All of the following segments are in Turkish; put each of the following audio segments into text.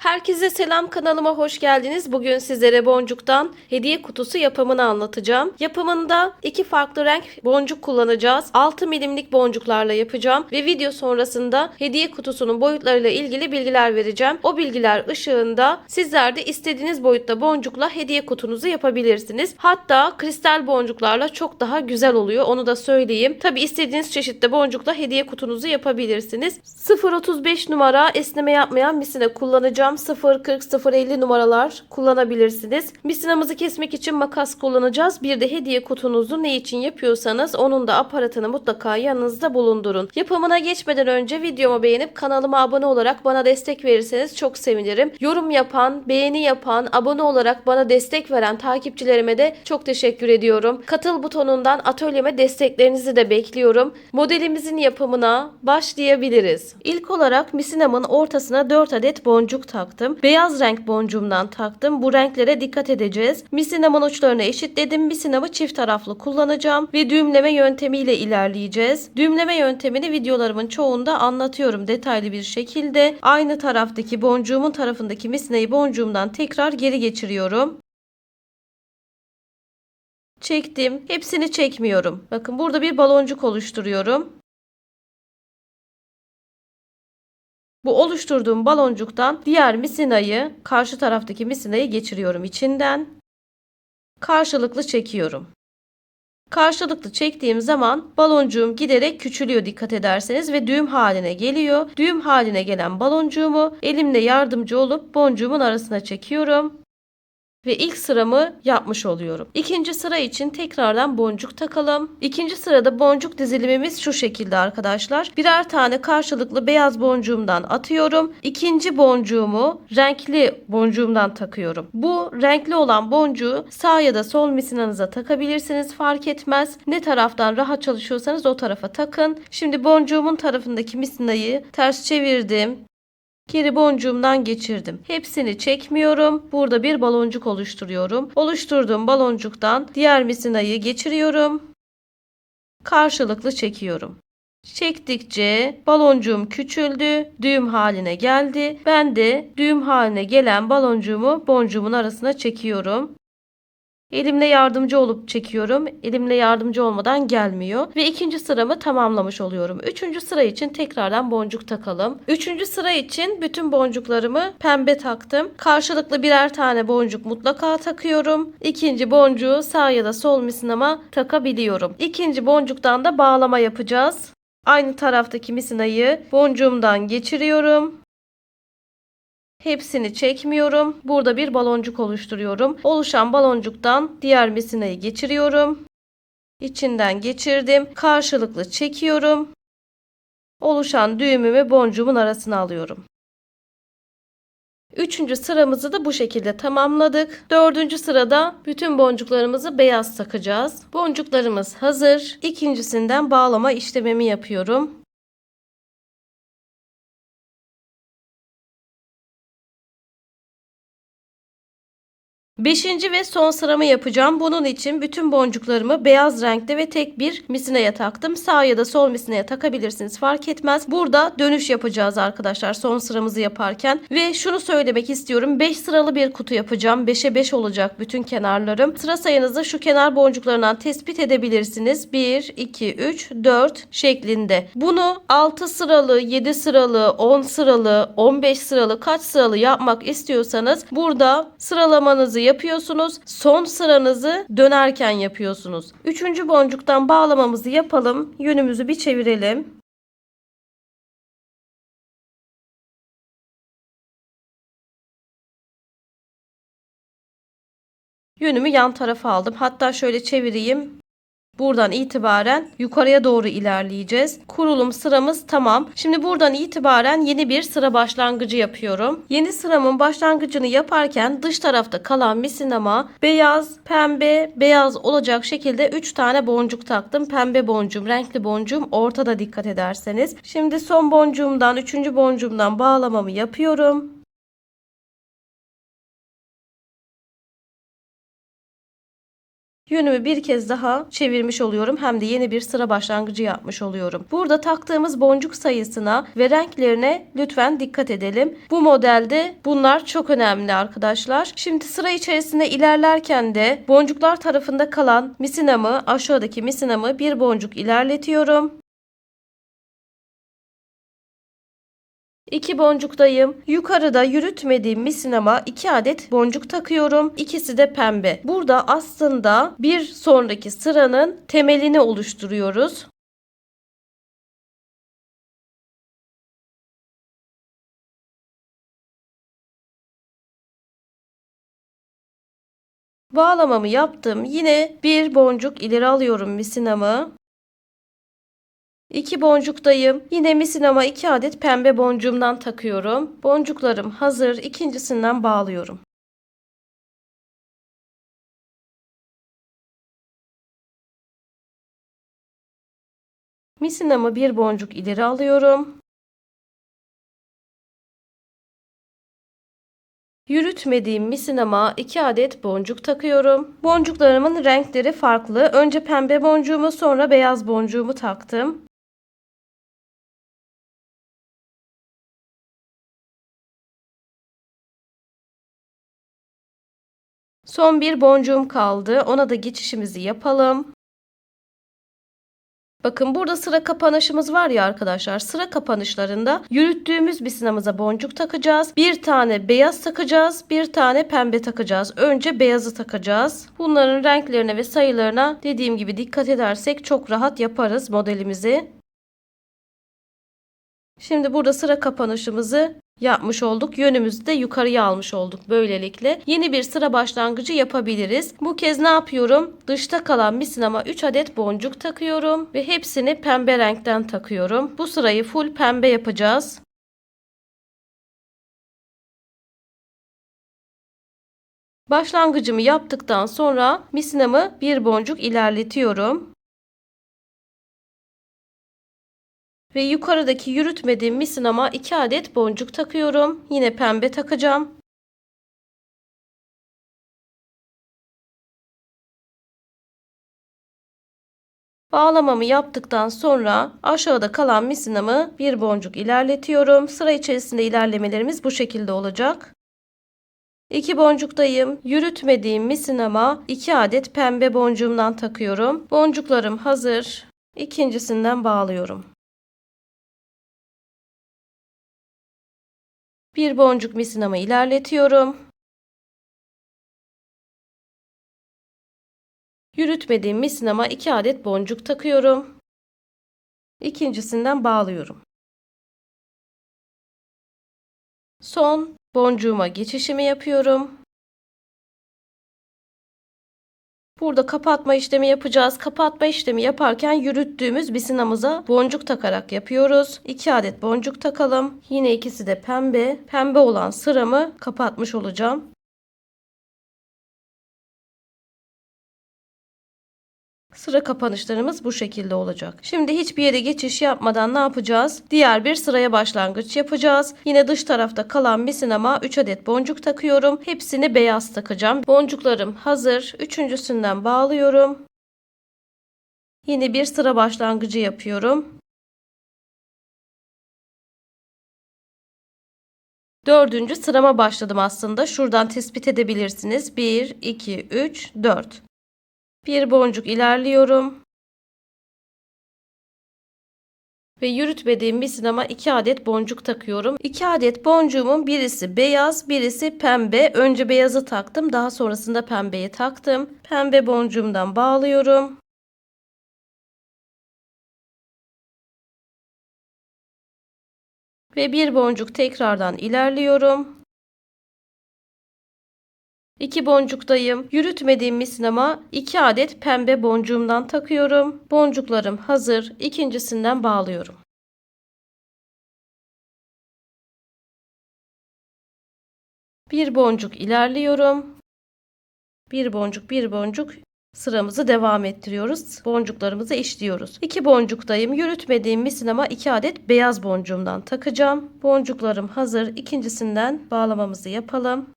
Herkese selam, kanalıma hoş geldiniz. Bugün sizlere boncuktan hediye kutusu yapımını anlatacağım. Yapımında iki farklı renk boncuk kullanacağız. 6 milimlik boncuklarla yapacağım ve video sonrasında hediye kutusunun boyutlarıyla ilgili bilgiler vereceğim. O bilgiler ışığında sizler de istediğiniz boyutta boncukla hediye kutunuzu yapabilirsiniz. Hatta kristal boncuklarla çok daha güzel oluyor. Onu da söyleyeyim. Tabi istediğiniz çeşitte boncukla hediye kutunuzu yapabilirsiniz. 0.35 numara esneme yapmayan misine kullanacağım. 0.40-0.50 numaralar kullanabilirsiniz. Misinamızı kesmek için makas kullanacağız. Bir de hediye kutunuzu ne için yapıyorsanız onun da aparatını mutlaka yanınızda bulundurun. Yapımına geçmeden önce videomu beğenip kanalıma abone olarak bana destek verirseniz çok sevinirim. Yorum yapan, beğeni yapan, abone olarak bana destek veren takipçilerime de çok teşekkür ediyorum. Katıl butonundan atölyeme desteklerinizi de bekliyorum. Modelimizin yapımına başlayabiliriz. İlk olarak misinamın ortasına 4 adet boncuk taktım. Beyaz renk boncuğumdan taktım. Bu renklere dikkat edeceğiz. Misinamın uçlarını eşitledim. Misinamı çift taraflı kullanacağım ve düğümleme yöntemiyle ilerleyeceğiz. Düğümleme yöntemini videolarımın çoğunda anlatıyorum detaylı bir şekilde. Aynı taraftaki boncuğumun tarafındaki misinayı boncuğumdan tekrar geri geçiriyorum. Çektim. Hepsini çekmiyorum. Bakın burada bir baloncuk oluşturuyorum. Bu oluşturduğum baloncuktan diğer misinayı, karşı taraftaki misinayı geçiriyorum içinden. Karşılıklı çekiyorum. Karşılıklı çektiğim zaman baloncuğum giderek küçülüyor dikkat ederseniz ve düğüm haline geliyor. Düğüm haline gelen baloncuğumu elimle yardımcı olup boncuğumun arasına çekiyorum. Ve ilk sıramı yapmış oluyorum. İkinci sıra için tekrardan boncuk takalım. İkinci sırada boncuk dizilimimiz şu şekilde arkadaşlar. Birer tane karşılıklı beyaz boncuğumdan atıyorum. İkinci boncuğumu renkli boncuğumdan takıyorum. Bu renkli olan boncuğu sağ ya da sol misinanıza takabilirsiniz. Fark etmez. Ne taraftan rahat çalışıyorsanız o tarafa takın. Şimdi boncuğumun tarafındaki misinayı ters çevirdim. Geri boncuğumdan geçirdim. Hepsini çekmiyorum. Burada bir baloncuk oluşturuyorum. Oluşturduğum baloncuktan diğer misinayı geçiriyorum. Karşılıklı çekiyorum. Çektikçe baloncuğum küçüldü, düğüm haline geldi. Ben de düğüm haline gelen baloncuğumu boncuğumun arasına çekiyorum. Elimle yardımcı olup çekiyorum. Elimle yardımcı olmadan gelmiyor. Ve ikinci sıramı tamamlamış oluyorum. Üçüncü sıra için tekrardan boncuk takalım. Üçüncü sıra için bütün boncuklarımı pembe taktım. Karşılıklı birer tane boncuk mutlaka takıyorum. İkinci boncuğu sağ ya da sol misinama takabiliyorum. İkinci boncuktan da bağlama yapacağız. Aynı taraftaki misinayı boncuğumdan geçiriyorum. Hepsini çekmiyorum. Burada bir baloncuk oluşturuyorum. Oluşan baloncuktan diğer misinayı geçiriyorum. İçinden geçirdim. Karşılıklı çekiyorum. Oluşan düğümümü boncuğumun arasına alıyorum. Üçüncü sıramızı da bu şekilde tamamladık. Dördüncü sırada bütün boncuklarımızı beyaz takacağız. Boncuklarımız hazır. İkincisinden bağlama işlemimi yapıyorum. Beşinci ve son sıramı yapacağım. Bunun için bütün boncuklarımı beyaz renkte ve tek bir misineye taktım. Sağ ya da sol misineye takabilirsiniz, fark etmez. Burada dönüş yapacağız arkadaşlar son sıramızı yaparken. Ve şunu söylemek istiyorum. 5 sıralı bir kutu yapacağım. 5'e 5 olacak bütün kenarlarım. Sıra sayınızı şu kenar boncuklarından tespit edebilirsiniz. 1, 2, 3, 4 şeklinde. Bunu 6 sıralı, 7 sıralı, 10 sıralı, 15 sıralı kaç sıralı yapmak istiyorsanız burada sıralamanızı yapıyorsunuz. Son sıranızı dönerken yapıyorsunuz. Üçüncü boncuktan bağlamamızı yapalım. Yönümüzü bir çevirelim. Yönümü yan tarafa aldım. Hatta şöyle çevireyim. Buradan itibaren yukarıya doğru ilerleyeceğiz. Kurulum sıramız tamam. Şimdi buradan itibaren yeni bir sıra başlangıcı yapıyorum. Yeni sıramın başlangıcını yaparken dış tarafta kalan misinama beyaz, pembe, beyaz olacak şekilde 3 tane boncuk taktım. Pembe boncuğum, renkli boncuğum ortada dikkat ederseniz. Şimdi son boncuğumdan, 3. boncuğumdan bağlamamı yapıyorum. Yönümü bir kez daha çevirmiş oluyorum. Hem de yeni bir sıra başlangıcı yapmış oluyorum. Burada taktığımız boncuk sayısına ve renklerine lütfen dikkat edelim. Bu modelde bunlar çok önemli arkadaşlar. Şimdi sıra içerisinde ilerlerken de boncuklar tarafında kalan misinamı, aşağıdaki misinamı bir boncuk ilerletiyorum. 2 boncuktayım. Yukarıda yürütmediğim misinama 2 adet boncuk takıyorum. İkisi de pembe. Burada aslında bir sonraki sıranın temelini oluşturuyoruz. Bağlamamı yaptım. Yine bir boncuk ileri alıyorum misinamı. 2 boncuktayım. Yine misinama 2 adet pembe boncuğumdan takıyorum. Boncuklarım hazır. İkincisinden bağlıyorum. Misinamı bir boncuk ileri alıyorum. Yürütmediğim misinama 2 adet boncuk takıyorum. Boncuklarımın renkleri farklı. Önce pembe boncuğumu, sonra beyaz boncuğumu taktım. Son bir boncuğum kaldı. Ona da geçişimizi yapalım. Bakın burada sıra kapanışımız var ya arkadaşlar. Sıra kapanışlarında yürüttüğümüz misinamıza boncuk takacağız. Bir tane beyaz takacağız. Bir tane pembe takacağız. Önce beyazı takacağız. Bunların renklerine ve sayılarına dediğim gibi dikkat edersek çok rahat yaparız modelimizi. Şimdi burada sıra kapanışımızı yapmış olduk. Yönümüzü de yukarıya almış olduk. Böylelikle yeni bir sıra başlangıcı yapabiliriz. Bu kez ne yapıyorum? Dışta kalan misinama 3 adet boncuk takıyorum ve hepsini pembe renkten takıyorum. Bu sırayı full pembe yapacağız. Başlangıcımı yaptıktan sonra misinamı bir boncuk ilerletiyorum. Ve yukarıdaki yürütmediğim misinama 2 adet boncuk takıyorum. Yine pembe takacağım. Bağlamamı yaptıktan sonra aşağıda kalan misinamı bir boncuk ilerletiyorum. Sıra içerisinde ilerlemelerimiz bu şekilde olacak. 2 boncuktayım. Yürütmediğim misinama 2 adet pembe boncuğumdan takıyorum. Boncuklarım hazır. İkincisinden bağlıyorum. Bir boncuk misinamı ilerletiyorum. Yürütmediğim misinama 2 adet boncuk takıyorum. İkincisinden bağlıyorum. Son boncuğuma geçişimi yapıyorum. Burada kapatma işlemi yapacağız. Kapatma işlemi yaparken yürüttüğümüz misinamıza boncuk takarak yapıyoruz. 2 adet boncuk takalım. Yine ikisi de pembe. Pembe olan sıramı kapatmış olacağım. Sıra kapanışlarımız bu şekilde olacak. Şimdi hiçbir yere geçiş yapmadan ne yapacağız? Diğer bir sıraya başlangıç yapacağız. Yine dış tarafta kalan misinama 3 adet boncuk takıyorum. Hepsini beyaz takacağım. Boncuklarım hazır. Üçüncüsünden bağlıyorum. Yine bir sıra başlangıcı yapıyorum. Dördüncü sırama başladım aslında. Şuradan tespit edebilirsiniz. 1, 2, 3, 4. Bir boncuk ilerliyorum. Ve yürütmediğim misinama 2 adet boncuk takıyorum. 2 adet boncuğumun birisi beyaz, birisi pembe. Önce beyazı taktım, daha sonrasında pembeyi taktım. Pembe boncuğumdan bağlıyorum. Ve bir boncuk tekrardan ilerliyorum. 2 boncuktayım. Yürütmediğim misinama 2 adet pembe boncuğumdan takıyorum. Boncuklarım hazır. İkincisinden bağlıyorum. Bir boncuk ilerliyorum. Bir boncuk, bir boncuk sıramızı devam ettiriyoruz. Boncuklarımızı eşliyoruz. 2 boncuktayım. Yürütmediğim misinama 2 adet beyaz boncuğumdan takacağım. Boncuklarım hazır. İkincisinden bağlamamızı yapalım.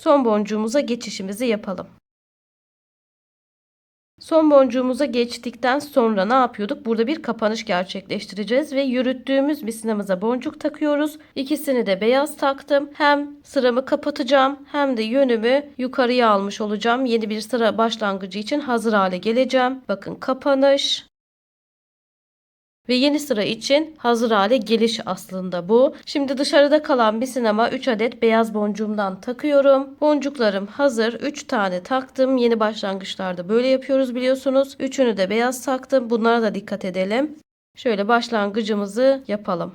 son boncuğumuza geçişimizi yapalım. Son boncuğumuza geçtikten sonra ne yapıyorduk? Burada bir kapanış gerçekleştireceğiz ve yürüttüğümüz misinamıza boncuk takıyoruz. İkisini de beyaz taktım. Hem sıramı kapatacağım hem de yönümü yukarıya almış olacağım. Yeni bir sıra başlangıcı için hazır hale geleceğim. Bakın kapanış. Ve yeni sıra için hazır hale geliş aslında bu. Şimdi dışarıda kalan misinama 3 adet beyaz boncuğumdan takıyorum. Boncuklarım hazır. 3 tane taktım. Yeni başlangıçlarda böyle yapıyoruz biliyorsunuz. Üçünü de beyaz taktım. Bunlara da dikkat edelim. Şöyle başlangıcımızı yapalım.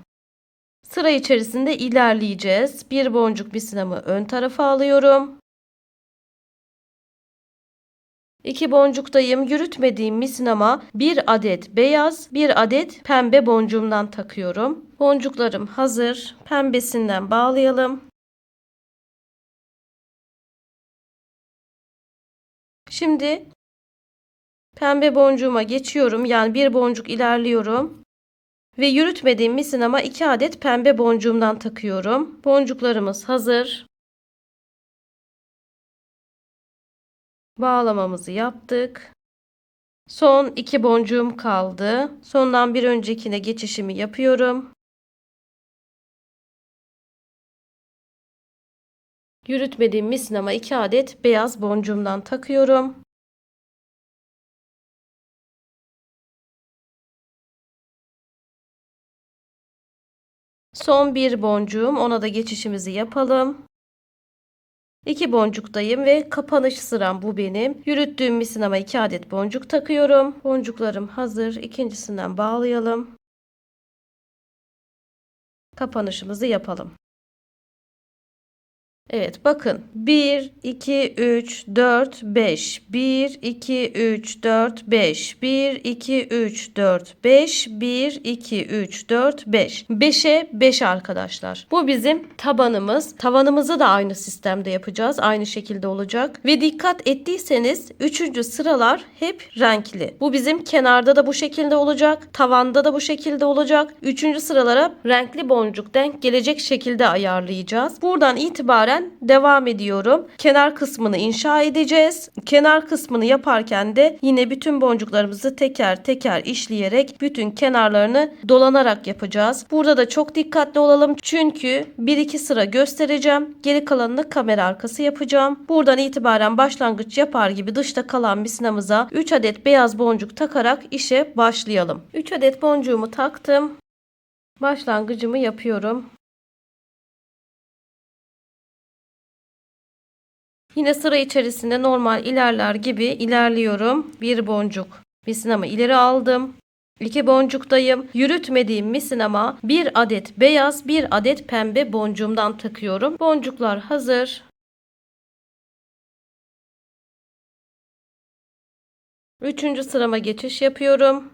Sıra içerisinde ilerleyeceğiz. Bir boncuk misinamı ön tarafa alıyorum. 2 boncuktayım. Yürütmediğim misinama 1 adet beyaz, 1 adet pembe boncuğumdan takıyorum. Boncuklarım hazır. Pembesinden bağlayalım. Şimdi pembe boncuğuma geçiyorum. Yani bir boncuk ilerliyorum. Ve yürütmediğim misinama 2 adet pembe boncuğumdan takıyorum. Boncuklarımız hazır. Bağlamamızı yaptık. Son 2 boncuğum kaldı. Sondan bir öncekine geçişimi yapıyorum. Yürütmediğim misinama 2 adet beyaz boncuğumdan takıyorum. Son bir boncuğum, ona da geçişimizi yapalım. 2 boncuktayım ve kapanış sıram bu benim. Yürüttüğüm misinama 2 adet boncuk takıyorum. Boncuklarım hazır. İkincisinden bağlayalım. Kapanışımızı yapalım. Evet bakın 1 2 3 4 5 1 2 3 4 5 1 2 3 4 5 1 2 3 4 5 5'e 5 arkadaşlar. Bu bizim tabanımız. Tavanımızı da aynı sistemde yapacağız. Aynı şekilde olacak. Ve dikkat ettiyseniz 3. sıralar hep renkli. Bu bizim kenarda da bu şekilde olacak. Tavanda da bu şekilde olacak. 3. sıralara renkli boncuk denk gelecek şekilde ayarlayacağız. Buradan itibaren devam ediyorum. Kenar kısmını inşa edeceğiz. Kenar kısmını yaparken de yine bütün boncuklarımızı teker teker işleyerek bütün kenarlarını dolanarak yapacağız. Burada da çok dikkatli olalım. Çünkü 1-2 sıra göstereceğim. Geri kalanını kamera arkası yapacağım. Buradan itibaren başlangıç yapar gibi dışta kalan misinamıza 3 adet beyaz boncuk takarak işe başlayalım. 3 adet boncuğumu taktım. Başlangıcımı yapıyorum. Yine sıra içerisinde normal ilerler gibi ilerliyorum. Bir boncuk misinamı ileri aldım. 2 boncuktayım. Yürütmediğim misinama 1 adet beyaz, 1 adet pembe boncuğumdan takıyorum. Boncuklar hazır. 3. sırama geçiş yapıyorum.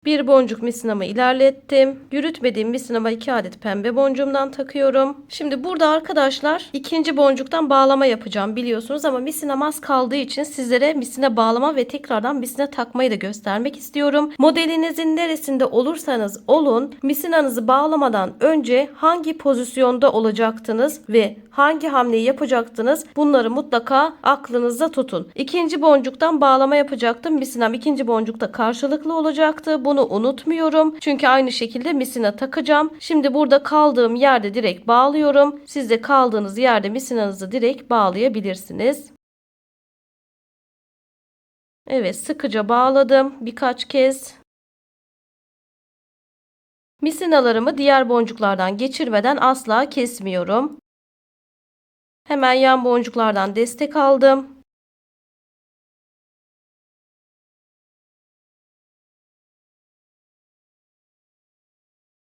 Bir boncuk misinamı ilerlettim. Yürütmediğim misinama 2 adet pembe boncuğumdan takıyorum. Şimdi burada arkadaşlar ikinci boncuktan bağlama yapacağım biliyorsunuz ama misinam az kaldığı için sizlere misine bağlama ve tekrardan misine takmayı da göstermek istiyorum. Modelinizin neresinde olursanız olun misinanızı bağlamadan önce hangi pozisyonda olacaktınız ve hangi hamleyi yapacaktınız bunları mutlaka aklınızda tutun. İkinci boncuktan bağlama yapacaktım. Misinam ikinci boncukta karşılıklı olacaktı. Bunu unutmuyorum. Çünkü aynı şekilde misina takacağım. Şimdi burada kaldığım yerde direkt bağlıyorum. Siz de kaldığınız yerde misinanızı direkt bağlayabilirsiniz. Evet, sıkıca bağladım birkaç kez. Misinalarımı diğer boncuklardan geçirmeden asla kesmiyorum. Hemen yan boncuklardan destek aldım.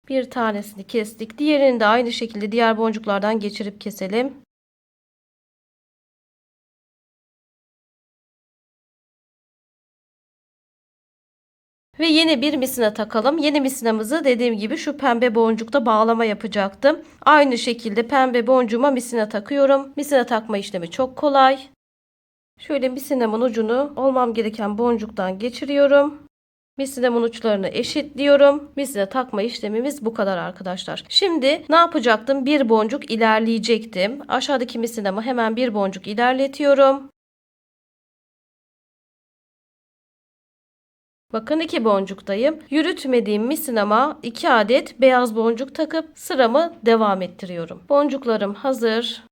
Bir tanesini kestik. Diğerini de aynı şekilde diğer boncuklardan geçirip keselim. Ve yeni bir misina takalım. Yeni misinamızı dediğim gibi şu pembe boncukta bağlama yapacaktım. Aynı şekilde pembe boncuğuma misina takıyorum. Misina takma işlemi çok kolay. Şöyle misinamın ucunu olmam gereken boncuktan geçiriyorum. Misinemin uçlarını eşitliyorum. Misine takma işlemimiz bu kadar arkadaşlar. Şimdi ne yapacaktım? Bir boncuk ilerleyecektim. Aşağıdaki misinemi hemen bir boncuk ilerletiyorum. Bakın 2 boncuktayım. Yürütmediğim misinama 2 adet beyaz boncuk takıp sıramı devam ettiriyorum. Boncuklarım hazır.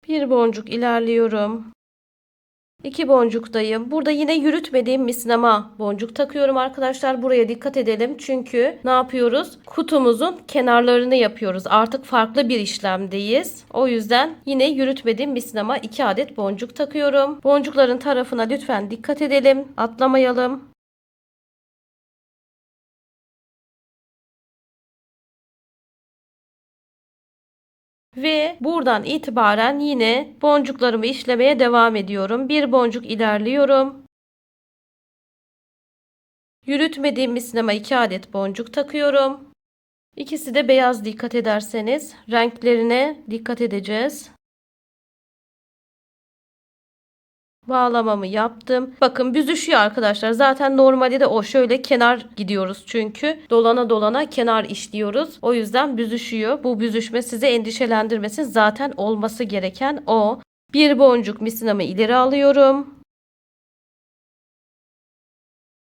Bir boncuk ilerliyorum. 2 boncuktayım. Burada yine yürütmediğim misinama boncuk takıyorum arkadaşlar. Buraya dikkat edelim. Çünkü ne yapıyoruz? Kutumuzun kenarlarını yapıyoruz. Artık farklı bir işlemdeyiz. O yüzden yine yürütmediğim misinama 2 adet boncuk takıyorum. Boncukların tarafına lütfen dikkat edelim. Atlamayalım. Ve buradan itibaren yine boncuklarımı işlemeye devam ediyorum. Bir boncuk ilerliyorum. Yürütmediğim misinama 2 adet boncuk takıyorum. İkisi de beyaz, dikkat ederseniz. Renklerine dikkat edeceğiz. Bağlamamı yaptım. Bakın büzüşüyor arkadaşlar. Zaten normalde de o. Şöyle kenar gidiyoruz çünkü. Dolana dolana kenar işliyoruz. O yüzden büzüşüyor. Bu büzüşme sizi endişelendirmesin. Zaten olması gereken o. Bir boncuk misinamı ileri alıyorum.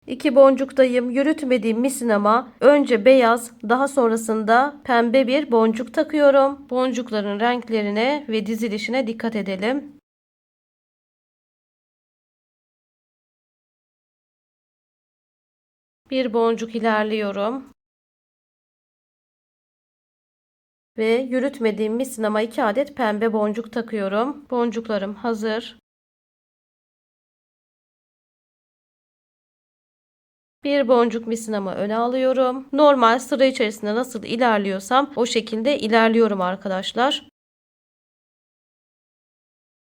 2 boncuktayım. Yürütmediğim misinama önce beyaz, daha sonrasında pembe bir boncuk takıyorum. Boncukların renklerine ve dizilişine dikkat edelim. Bir boncuk ilerliyorum. Ve yürütmediğim misinama 2 adet pembe boncuk takıyorum. Boncuklarım hazır. Bir boncuk misinamı öne alıyorum. Normal sıra içerisinde nasıl ilerliyorsam o şekilde ilerliyorum arkadaşlar.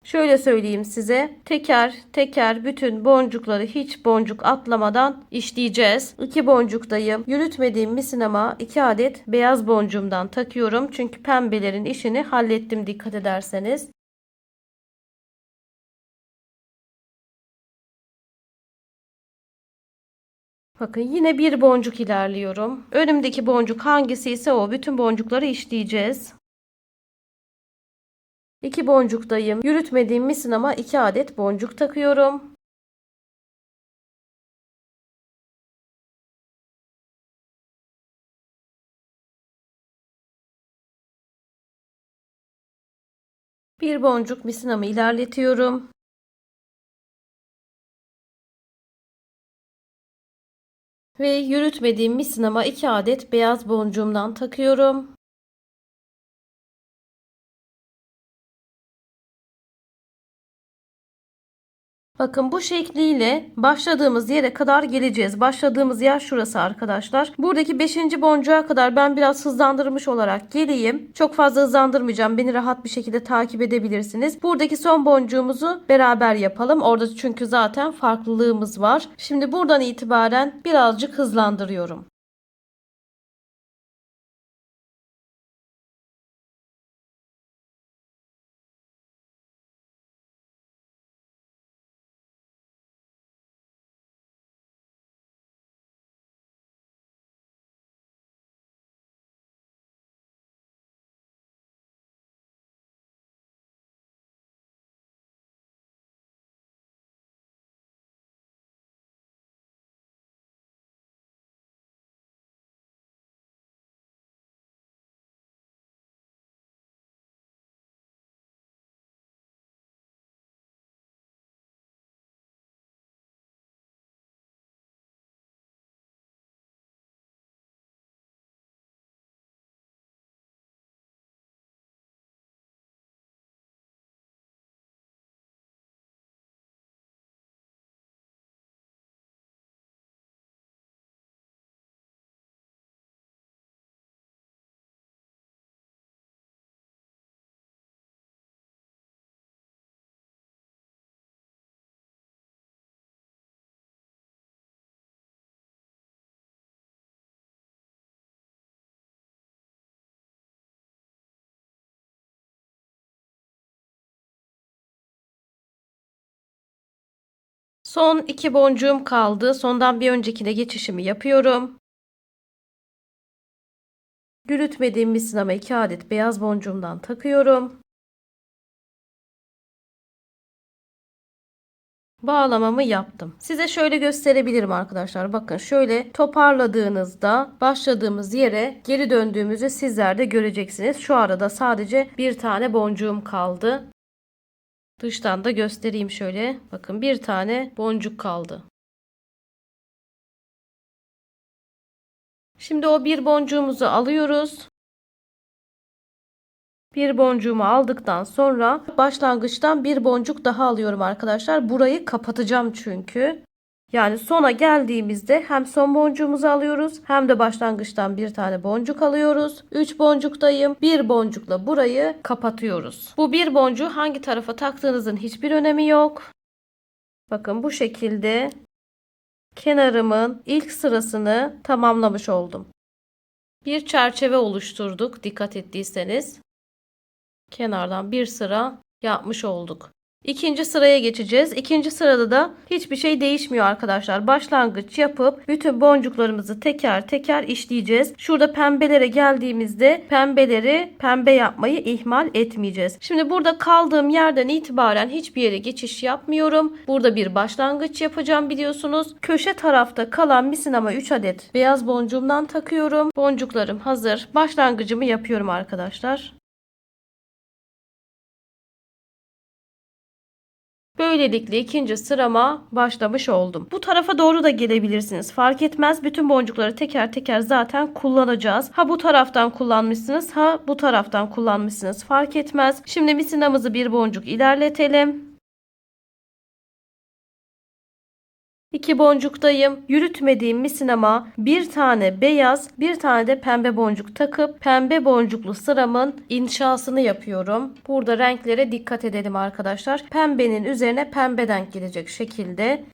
Şöyle söyleyeyim size. Teker teker bütün boncukları hiç boncuk atlamadan işleyeceğiz. 2 boncuktayım. Yürütmediğim misinama 2 adet beyaz boncuğumdan takıyorum. Çünkü pembelerin işini hallettim, dikkat ederseniz. Bakın yine bir boncuk ilerliyorum. Önümdeki boncuk hangisi ise o. Bütün boncukları işleyeceğiz. 2 boncuktayım. Yürütmediğim misinama 2 adet boncuk takıyorum. Bir boncuk misinamı ilerletiyorum. Ve yürütmediğim misinama 2 adet beyaz boncuğumdan takıyorum. Bakın bu şekliyle başladığımız yere kadar geleceğiz. Başladığımız yer şurası arkadaşlar. Buradaki 5. boncuğa kadar ben biraz hızlandırmış olarak geleyim. Çok fazla hızlandırmayacağım. Beni rahat bir şekilde takip edebilirsiniz. Buradaki son boncuğumuzu beraber yapalım. Orada çünkü zaten farklılığımız var. Şimdi buradan itibaren birazcık hızlandırıyorum. Son 2 boncuğum kaldı. Sondan bir öncekine geçişimi yapıyorum. Yürütmediğim misinama 2 adet beyaz boncuğumdan takıyorum. Bağlamamı yaptım. Size şöyle gösterebilirim arkadaşlar. Bakın şöyle toparladığınızda başladığımız yere geri döndüğümüzü sizler de göreceksiniz. Şu arada sadece bir tane boncuğum kaldı. Dıştan da göstereyim şöyle. Bakın bir tane boncuk kaldı. Şimdi o bir boncuğumuzu alıyoruz. Bir boncuğumu aldıktan sonra başlangıçtan bir boncuk daha alıyorum arkadaşlar. Burayı kapatacağım çünkü. Yani sona geldiğimizde hem son boncuğumuzu alıyoruz hem de başlangıçtan bir tane boncuk alıyoruz. 3 boncuktayım. Bir boncukla burayı kapatıyoruz. Bu bir boncuğu hangi tarafa taktığınızın hiçbir önemi yok. Bakın bu şekilde kenarımın ilk sırasını tamamlamış oldum. Bir çerçeve oluşturduk dikkat ettiyseniz. Kenardan bir sıra yapmış olduk. İkinci sıraya geçeceğiz. İkinci sırada da hiçbir şey değişmiyor arkadaşlar. Başlangıç yapıp bütün boncuklarımızı teker teker işleyeceğiz. Şurada pembelere geldiğimizde pembeleri pembe yapmayı ihmal etmeyeceğiz. Şimdi burada kaldığım yerden itibaren hiçbir yere geçiş yapmıyorum. Burada bir başlangıç yapacağım biliyorsunuz. Köşe tarafta kalan misinama 3 adet beyaz boncuğumdan takıyorum. Boncuklarım hazır. Başlangıcımı yapıyorum arkadaşlar. Böylelikle ikinci sırama başlamış oldum. Bu tarafa doğru da gelebilirsiniz. Fark etmez. Bütün boncukları teker teker zaten kullanacağız. Ha bu taraftan kullanmışsınız, ha bu taraftan kullanmışsınız. Fark etmez. Şimdi misinamızı bir boncuk ilerletelim. 2 boncuktayım. Yürütmediğim misinama bir tane beyaz, bir tane de pembe boncuk takıp pembe boncuklu sıramın inşasını yapıyorum. Burada renklere dikkat edelim arkadaşlar. Pembenin üzerine pembe denk gelecek şekilde.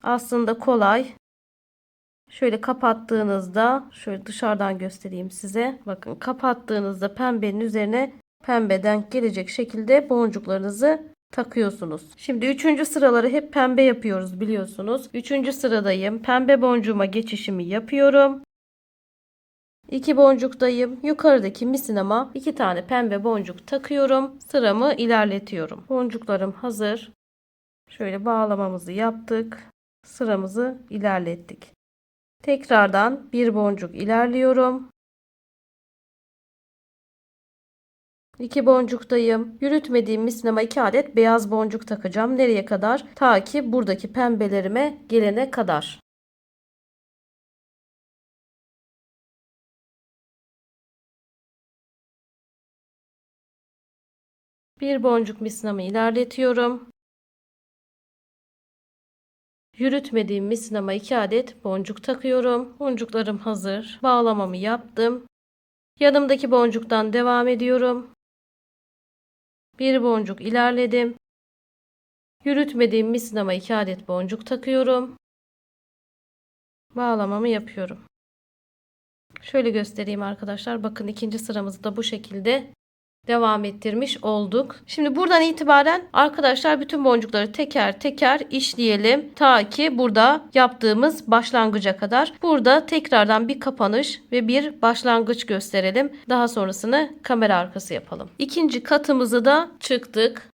Aslında kolay. Şöyle kapattığınızda, şöyle dışarıdan göstereyim size. Bakın kapattığınızda pembenin üzerine pembe denk gelecek şekilde boncuklarınızı takıyorsunuz. Şimdi 3. sıraları hep pembe yapıyoruz biliyorsunuz. 3. sıradayım. Pembe boncuğuma geçişimi yapıyorum. 2 boncuktayım. Yukarıdaki misinama 2 tane pembe boncuk takıyorum. Sıramı ilerletiyorum. Boncuklarım hazır. Şöyle bağlamamızı yaptık. Sıramızı ilerlettik. Tekrardan bir boncuk ilerliyorum. 2 boncuktayım. Yürütmediğim misinama 2 adet beyaz boncuk takacağım. Nereye kadar? Ta ki buradaki pembelerime gelene kadar. Bir boncuk misinamı ilerletiyorum. Yürütmediğim misinama 2 adet boncuk takıyorum. Boncuklarım hazır. Bağlamamı yaptım. Yanımdaki boncuktan devam ediyorum. Bir boncuk ilerledim. Yürütmediğim misinama 2 adet boncuk takıyorum. Bağlamamı yapıyorum. Şöyle göstereyim arkadaşlar. Bakın ikinci sıramızı da bu şekilde devam ettirmiş olduk. Şimdi buradan itibaren arkadaşlar bütün boncukları teker teker işleyelim. Ta ki burada yaptığımız başlangıca kadar. Burada tekrardan bir kapanış ve bir başlangıç gösterelim. Daha sonrasını kamera arkası yapalım. İkinci katımızı da çıktık.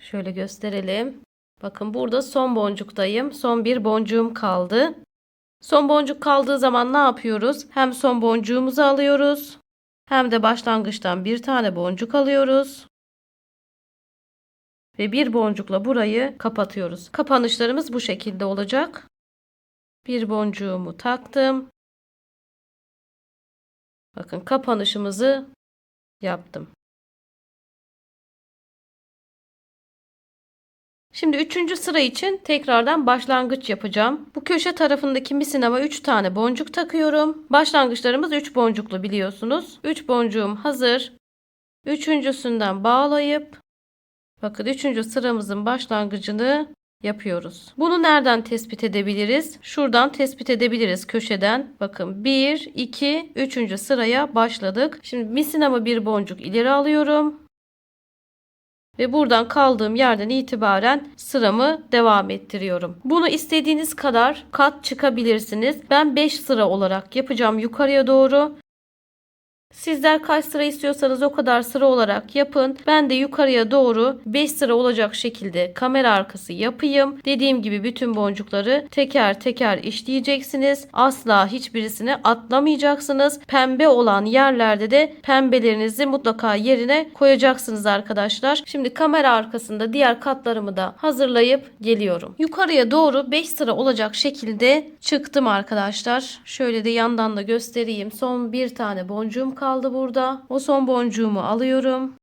Şöyle gösterelim. Bakın burada son boncuktayım. Son bir boncuğum kaldı. Son boncuk kaldığı zaman ne yapıyoruz? Hem son boncuğumuzu alıyoruz. Hem de başlangıçtan bir tane boncuk alıyoruz. Ve bir boncukla burayı kapatıyoruz. Kapanışlarımız bu şekilde olacak. Bir boncuğumu taktım. Bakın kapanışımızı yaptım. Şimdi 3. sıra için tekrardan başlangıç yapacağım. Bu köşe tarafındaki misinama 3 tane boncuk takıyorum. Başlangıçlarımız 3 boncuklu biliyorsunuz. 3 boncuğum hazır. Üçüncüsünden bağlayıp bakın 3. sıramızın başlangıcını yapıyoruz. Bunu nereden tespit edebiliriz? Şuradan tespit edebiliriz köşeden. Bakın 1, 2, 3. sıraya başladık. Şimdi misinama bir boncuk ileri alıyorum. Ve buradan kaldığım yerden itibaren sıramı devam ettiriyorum. Bunu istediğiniz kadar kat çıkabilirsiniz. Ben 5 sıra olarak yapacağım yukarıya doğru. Sizler kaç sıra istiyorsanız o kadar sıra olarak yapın. Ben de yukarıya doğru 5 sıra olacak şekilde kamera arkası yapayım. Dediğim gibi bütün boncukları teker teker işleyeceksiniz. Asla hiçbirisini atlamayacaksınız. Pembe olan yerlerde de pembelerinizi mutlaka yerine koyacaksınız arkadaşlar. Şimdi kamera arkasında diğer katlarımı da hazırlayıp geliyorum. Yukarıya doğru 5 sıra olacak şekilde çıktım arkadaşlar. Şöyle de yandan da göstereyim. Son bir tane boncuğum kaldı burada. O son boncuğumu alıyorum.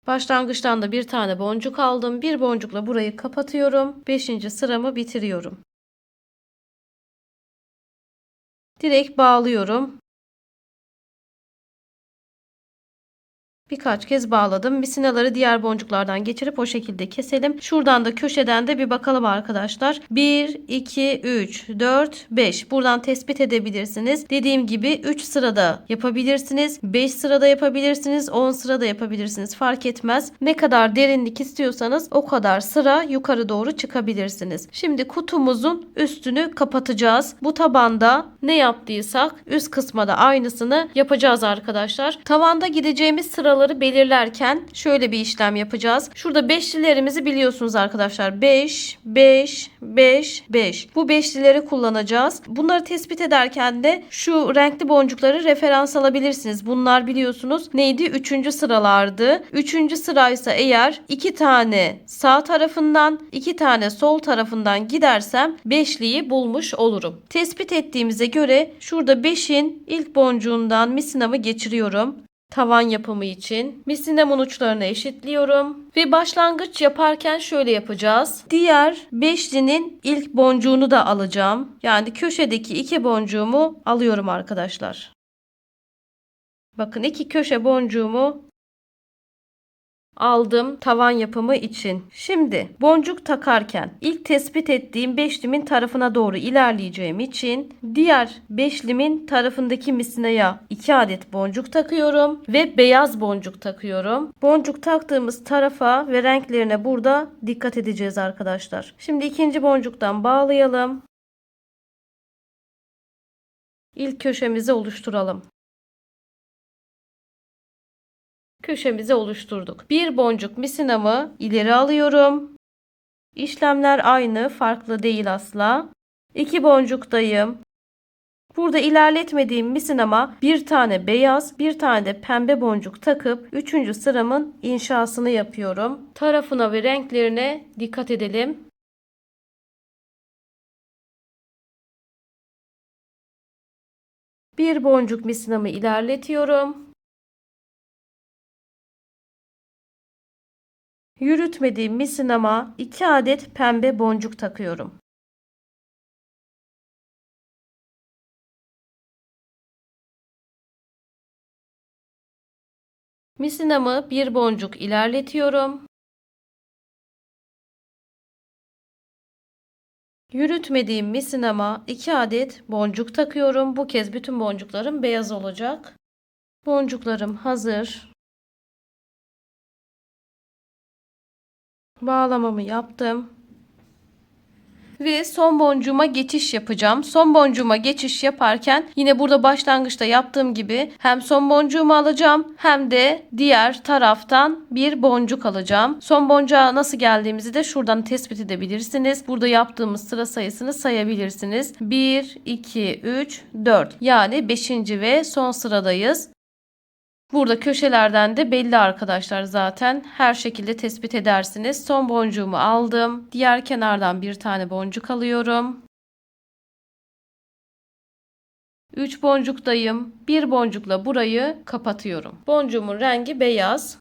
Başlangıçtan da bir tane boncuk aldım. Bir boncukla burayı kapatıyorum. 5. sıramı bitiriyorum. Direkt bağlıyorum. Birkaç kez bağladım. Misinaları diğer boncuklardan geçirip o şekilde keselim. Şuradan da köşeden de bir bakalım arkadaşlar. 1, 2, 3, 4, 5. Buradan tespit edebilirsiniz. Dediğim gibi 3 sırada yapabilirsiniz. 5 sırada yapabilirsiniz. 10 sırada yapabilirsiniz. Fark etmez. Ne kadar derinlik istiyorsanız o kadar sıra yukarı doğru çıkabilirsiniz. Şimdi kutumuzun üstünü kapatacağız. Bu tabanda ne yaptıysak üst kısma da aynısını yapacağız arkadaşlar. Tavanda gideceğimiz sıraları belirlerken şöyle bir işlem yapacağız. Şurada beşlilerimizi biliyorsunuz arkadaşlar. 5, 5, 5, 5. Bu beşlileri kullanacağız. Bunları tespit ederken de şu renkli boncukları referans alabilirsiniz. Bunlar biliyorsunuz neydi? 3. sıralardı. 3. sıraysa eğer 2 tane sağ tarafından 2 tane sol tarafından gidersem beşliyi bulmuş olurum. Tespit ettiğimize göre şurada 5'in ilk boncuğundan misinamı geçiriyorum. Tavan yapımı için misinemin uçlarını eşitliyorum ve başlangıç yaparken şöyle yapacağız. Diğer beşlinin ilk boncuğunu da alacağım. Yani köşedeki 2 boncuğumu alıyorum arkadaşlar. Bakın 2 köşe boncuğumu aldım tavan yapımı için. Şimdi boncuk takarken ilk tespit ettiğim beşlimin tarafına doğru ilerleyeceğim için diğer beşlimin tarafındaki misinaya 2 adet boncuk takıyorum ve beyaz boncuk takıyorum. Boncuk taktığımız tarafa ve renklerine burada dikkat edeceğiz arkadaşlar. Şimdi ikinci boncuktan bağlayalım. İlk köşemizi oluşturalım. Köşemizi oluşturduk. Bir boncuk misinamı ileri alıyorum. İşlemler aynı, farklı değil asla. 2 boncuktayım. Burada ilerletmediğim misinama bir tane beyaz, bir tane de pembe boncuk takıp 3. sıramın inşasını yapıyorum. Tarafına ve renklerine dikkat edelim. Bir boncuk misinamı ilerletiyorum. Yürütmediğim misinama 2 adet pembe boncuk takıyorum. Misinamı bir boncuk ilerletiyorum. Yürütmediğim misinama 2 adet boncuk takıyorum. Bu kez bütün boncuklarım beyaz olacak. Boncuklarım hazır. Bağlamamı yaptım. Ve son boncuğuma geçiş yapacağım. Son boncuğuma geçiş yaparken yine burada başlangıçta yaptığım gibi hem son boncuğumu alacağım hem de diğer taraftan bir boncuk alacağım. Son boncuğa nasıl geldiğimizi de şuradan tespit edebilirsiniz. Burada yaptığımız sıra sayısını sayabilirsiniz. 1, 2, 3, 4. Yani 5. ve son sıradayız. Burada köşelerden de belli arkadaşlar zaten. Her şekilde tespit edersiniz. Son boncuğumu aldım. Diğer kenardan bir tane boncuk alıyorum. 3 boncuktayım. Bir boncukla burayı kapatıyorum. Boncuğumun rengi beyaz.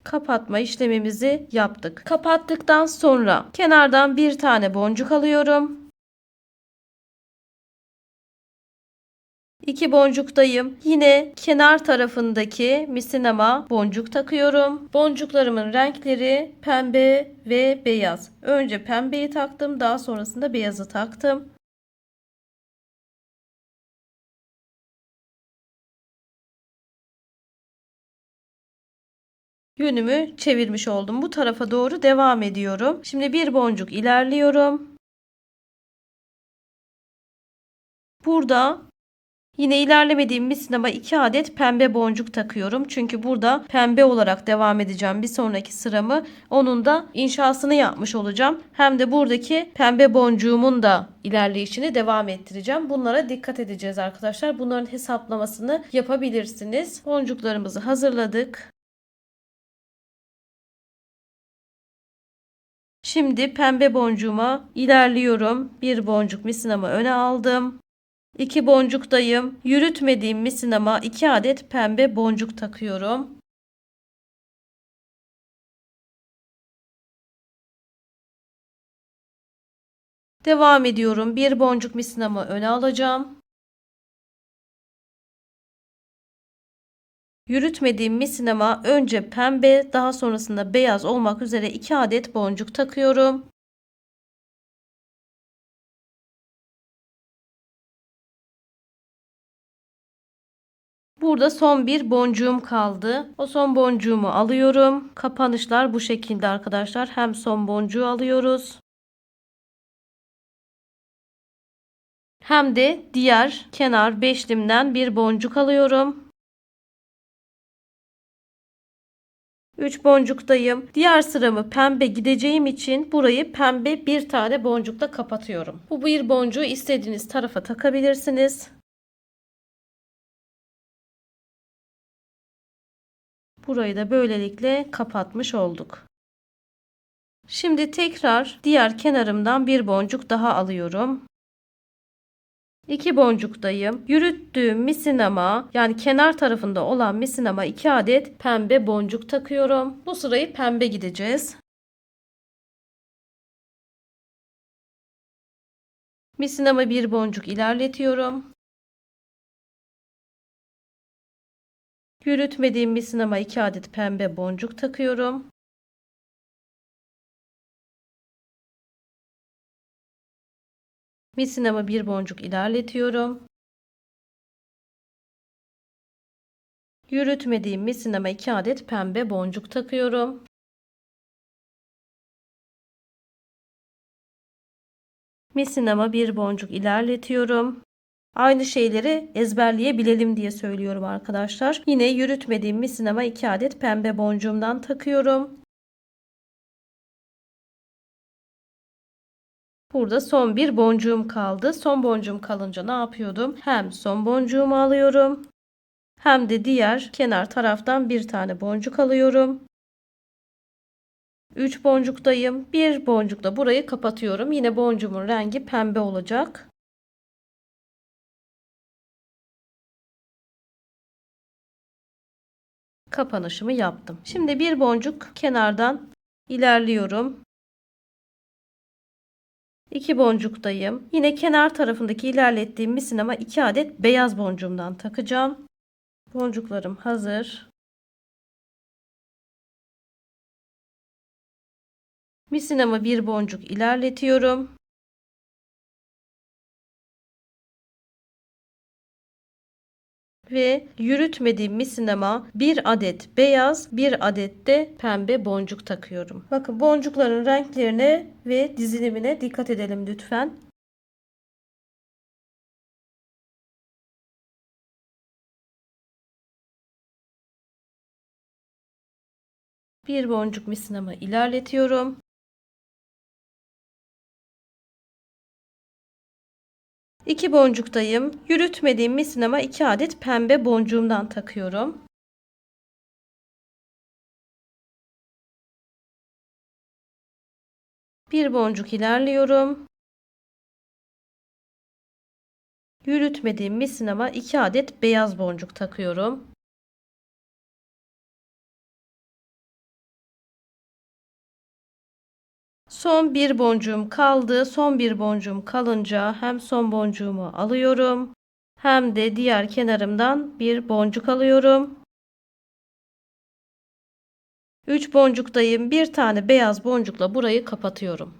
Kapatma işlemimizi yaptık. Kapattıktan sonra kenardan bir tane boncuk alıyorum. 2 boncuktayım. Yine kenar tarafındaki misinama boncuk takıyorum. Boncuklarımın renkleri pembe ve beyaz. Önce pembeyi taktım, daha sonrasında beyazı taktım. Yönümü çevirmiş oldum. Bu tarafa doğru devam ediyorum. Şimdi bir boncuk ilerliyorum. Burada yine ilerlemediğim misinama 2 adet pembe boncuk takıyorum. Çünkü burada pembe olarak devam edeceğim bir sonraki sıramı. Onun da inşasını yapmış olacağım. Hem de buradaki pembe boncuğumun da ilerleyişini devam ettireceğim. Bunlara dikkat edeceğiz arkadaşlar. Bunların hesaplamasını yapabilirsiniz. Boncuklarımızı hazırladık. Şimdi pembe boncuğuma ilerliyorum. Bir boncuk misinamı öne aldım. 2 boncuktayım. Yürütmediğim misinama 2 adet pembe boncuk takıyorum. Devam ediyorum. Bir boncuk misinamı öne alacağım. Yürütmediğim misinama önce pembe, daha sonrasında beyaz olmak üzere 2 adet boncuk takıyorum. Burada son bir boncuğum kaldı. O son boncuğumu alıyorum. Kapanışlar bu şekilde arkadaşlar. Hem son boncuğu alıyoruz, hem de diğer kenar beşlimden bir boncuk alıyorum. 3 boncuktayım. Diğer sıramı pembe gideceğim için burayı pembe bir tane boncukla kapatıyorum. Bu bir boncuğu istediğiniz tarafa takabilirsiniz. Burayı da böylelikle kapatmış olduk. Şimdi tekrar diğer kenarımdan bir boncuk daha alıyorum. 2 boncuktayım. Yürüttüğüm misinama, yani kenar tarafında olan misinama 2 adet pembe boncuk takıyorum. Bu sırayı pembe gideceğiz. Misinama bir boncuk ilerletiyorum. Yürütmediğim misinama 2 adet pembe boncuk takıyorum. Misinama bir boncuk ilerletiyorum. Yürütmediğim misinama 2 adet pembe boncuk takıyorum. Misinama bir boncuk ilerletiyorum. Aynı şeyleri ezberleyebilelim diye söylüyorum arkadaşlar. Yine yürütmediğim misinama 2 adet pembe boncuğumdan takıyorum. Burada son bir boncuğum kaldı. Son boncuğum kalınca ne yapıyordum? Hem son boncuğumu alıyorum, hem de diğer kenar taraftan bir tane boncuk alıyorum. 3 boncuktayım. Bir boncukla burayı kapatıyorum. Yine boncuğumun rengi pembe olacak. Kapanışımı yaptım. Şimdi bir boncuk kenardan ilerliyorum. 2 boncuktayım. Yine kenar tarafındaki ilerlettiğim misinama 2 adet beyaz boncuğumdan takacağım. Boncuklarım hazır. Misinama bir boncuk ilerletiyorum. Ve yürütmediğim misinama bir adet beyaz, bir adet de pembe boncuk takıyorum. Bakın, boncukların renklerine ve dizilimine dikkat edelim lütfen. Bir boncuk misinama ilerletiyorum. 2 boncuktayım. Yürütmediğim misinama 2 adet pembe boncuğumdan takıyorum. Bir boncuk ilerliyorum. Yürütmediğim misinama 2 adet beyaz boncuk takıyorum. Son bir boncuğum kaldı. Son bir boncuğum kalınca hem son boncuğumu alıyorum, hem de diğer kenarımdan bir boncuk alıyorum. 3 boncuktayım. Bir tane beyaz boncukla burayı kapatıyorum.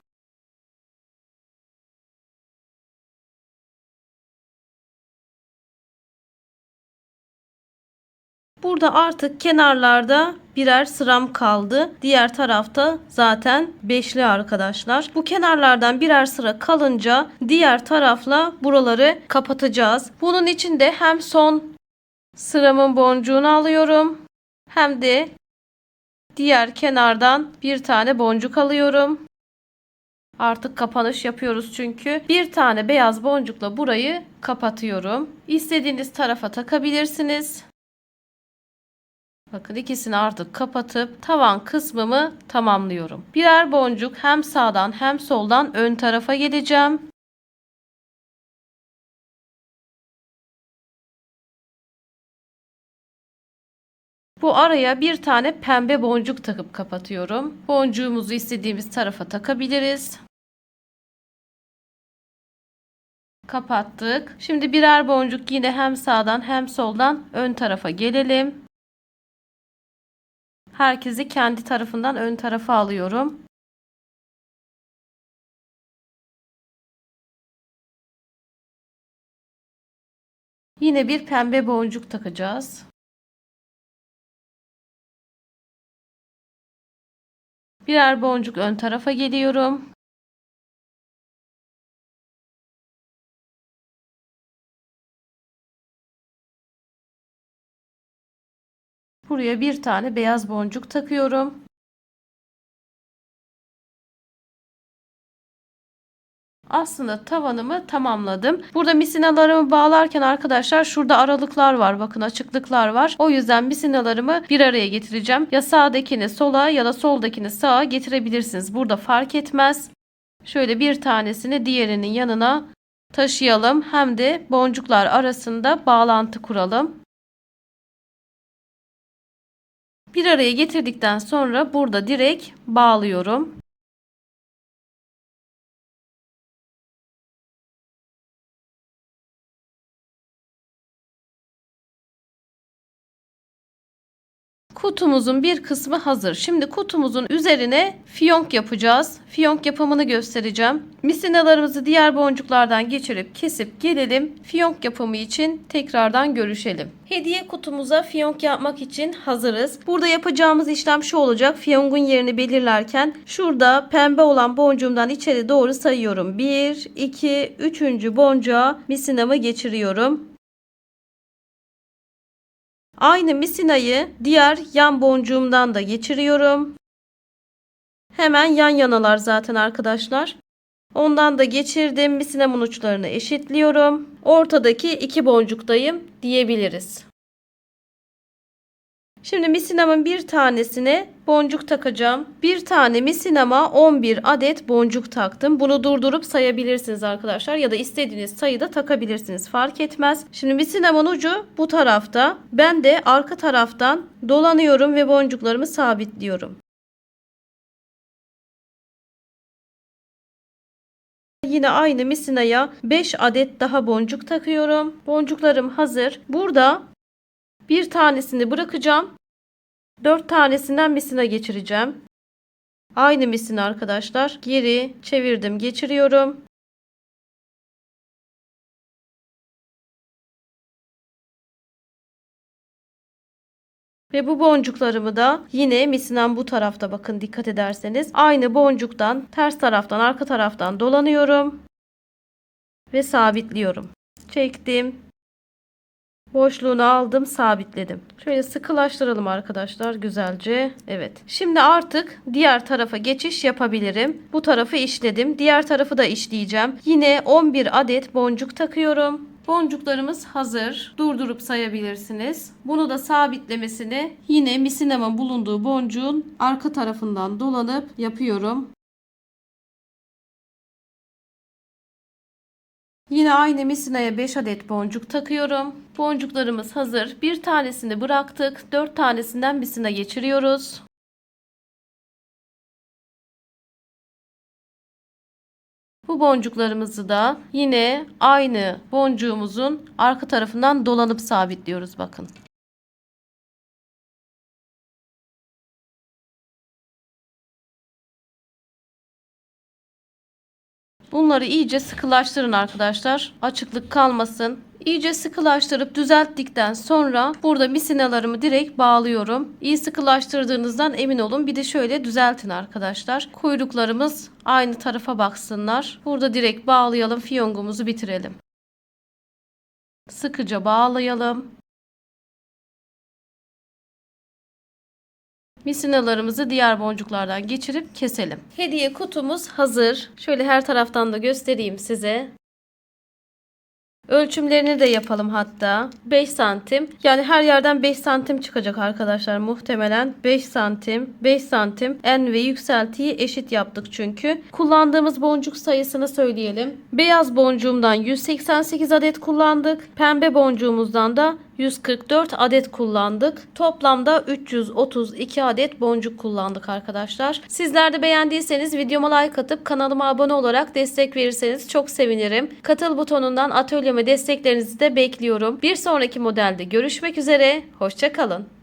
Burada artık kenarlarda birer sıram kaldı. Diğer tarafta zaten beşli arkadaşlar. Bu kenarlardan birer sıra kalınca diğer tarafla buraları kapatacağız. Bunun için de hem son sıramın boncuğunu alıyorum hem de diğer kenardan bir tane boncuk alıyorum. Artık kapanış yapıyoruz çünkü. Bir tane beyaz boncukla burayı kapatıyorum. İstediğiniz tarafa takabilirsiniz. Bakın ikisini artık kapatıp tavan kısmımı tamamlıyorum. Birer boncuk hem sağdan hem soldan ön tarafa geleceğim. Bu araya bir tane pembe boncuk takıp kapatıyorum. Boncuğumuzu istediğimiz tarafa takabiliriz. Kapattık. Şimdi birer boncuk yine hem sağdan hem soldan ön tarafa gelelim. Herkesi kendi tarafından ön tarafa alıyorum. Yine bir pembe boncuk takacağız. Birer boncuk ön tarafa geliyorum. Buraya bir tane beyaz boncuk takıyorum. Aslında tavanımı tamamladım. Burada misinalarımı bağlarken arkadaşlar şurada aralıklar var. Bakın açıklıklar var. O yüzden misinalarımı bir araya getireceğim. Ya sağdakini sola ya da soldakini sağa getirebilirsiniz. Burada fark etmez. Şöyle bir tanesini diğerinin yanına taşıyalım. Hem de boncuklar arasında bağlantı kuralım. Bir araya getirdikten sonra burada direkt bağlıyorum. Kutumuzun bir kısmı hazır. Şimdi kutumuzun üzerine fiyonk yapacağız. Fiyonk yapımını göstereceğim. Misinalarımızı diğer boncuklardan geçirip kesip gelelim. Fiyonk yapımı için tekrardan görüşelim. Hediye kutumuza fiyonk yapmak için hazırız. Burada yapacağımız işlem şu olacak. Fiyonkun yerini belirlerken şurada pembe olan boncuğumdan içeri doğru sayıyorum. 1, 2, 3. boncuğa misinamı geçiriyorum. Aynı misinayı diğer yan boncuğumdan da geçiriyorum. Hemen yan yanalar zaten arkadaşlar. Ondan da geçirdim. Misinamın uçlarını eşitliyorum. Ortadaki iki boncuktayım diyebiliriz. Şimdi misinamın bir tanesine boncuk takacağım. Bir tane misinama 11 adet boncuk taktım. Bunu durdurup sayabilirsiniz arkadaşlar. Ya da istediğiniz sayıda takabilirsiniz. Fark etmez. Şimdi misinamın ucu bu tarafta. Ben de arka taraftan dolanıyorum ve boncuklarımı sabitliyorum. Yine aynı misinaya 5 adet daha boncuk takıyorum. Boncuklarım hazır. Burada bir tanesini bırakacağım. 4 tanesinden misina geçireceğim. Aynı misina arkadaşlar. Geri çevirdim, geçiriyorum. Ve bu boncuklarımı da yine misinem bu tarafta, bakın dikkat ederseniz. Aynı boncuktan ters taraftan arka taraftan dolanıyorum. Ve sabitliyorum. Çektim. Boşluğunu aldım, sabitledim. Şöyle sıkılaştıralım arkadaşlar güzelce. Evet. Şimdi artık diğer tarafa geçiş yapabilirim. Bu tarafı işledim. Diğer tarafı da işleyeceğim. Yine 11 adet boncuk takıyorum. Boncuklarımız hazır. Durdurup sayabilirsiniz. Bunu da sabitlemesini yine misinamın bulunduğu boncuğun arka tarafından dolanıp yapıyorum. Yine aynı misinaya 5 adet boncuk takıyorum. Boncuklarımız hazır. Bir tanesini bıraktık. 4 tanesinden misina geçiriyoruz. Bu boncuklarımızı da yine aynı boncuğumuzun arka tarafından dolanıp sabitliyoruz, bakın. Bunları iyice sıkılaştırın arkadaşlar. Açıklık kalmasın. İyice sıkılaştırıp düzelttikten sonra burada misinalarımı direkt bağlıyorum. İyi sıkılaştırdığınızdan emin olun. Bir de şöyle düzeltin arkadaşlar. Kuyruklarımız aynı tarafa baksınlar. Burada direkt bağlayalım. Fiyongumuzu bitirelim. Sıkıca bağlayalım. Misinalarımızı diğer boncuklardan geçirip keselim. Hediye kutumuz hazır. Şöyle her taraftan da göstereyim size. Ölçümlerini de yapalım hatta. 5 santim. Yani her yerden 5 santim çıkacak arkadaşlar muhtemelen. 5 santim, 5 santim. En ve yükseltiyi eşit yaptık çünkü. Kullandığımız boncuk sayısını söyleyelim. Beyaz boncuğumdan 188 adet kullandık. Pembe boncuğumuzdan da 144 adet kullandık. Toplamda 332 adet boncuk kullandık arkadaşlar. Sizler de beğendiyseniz videoma like atıp kanalıma abone olarak destek verirseniz çok sevinirim. Katıl butonundan atölyeme desteklerinizi de bekliyorum. Bir sonraki modelde görüşmek üzere. Hoşça kalın.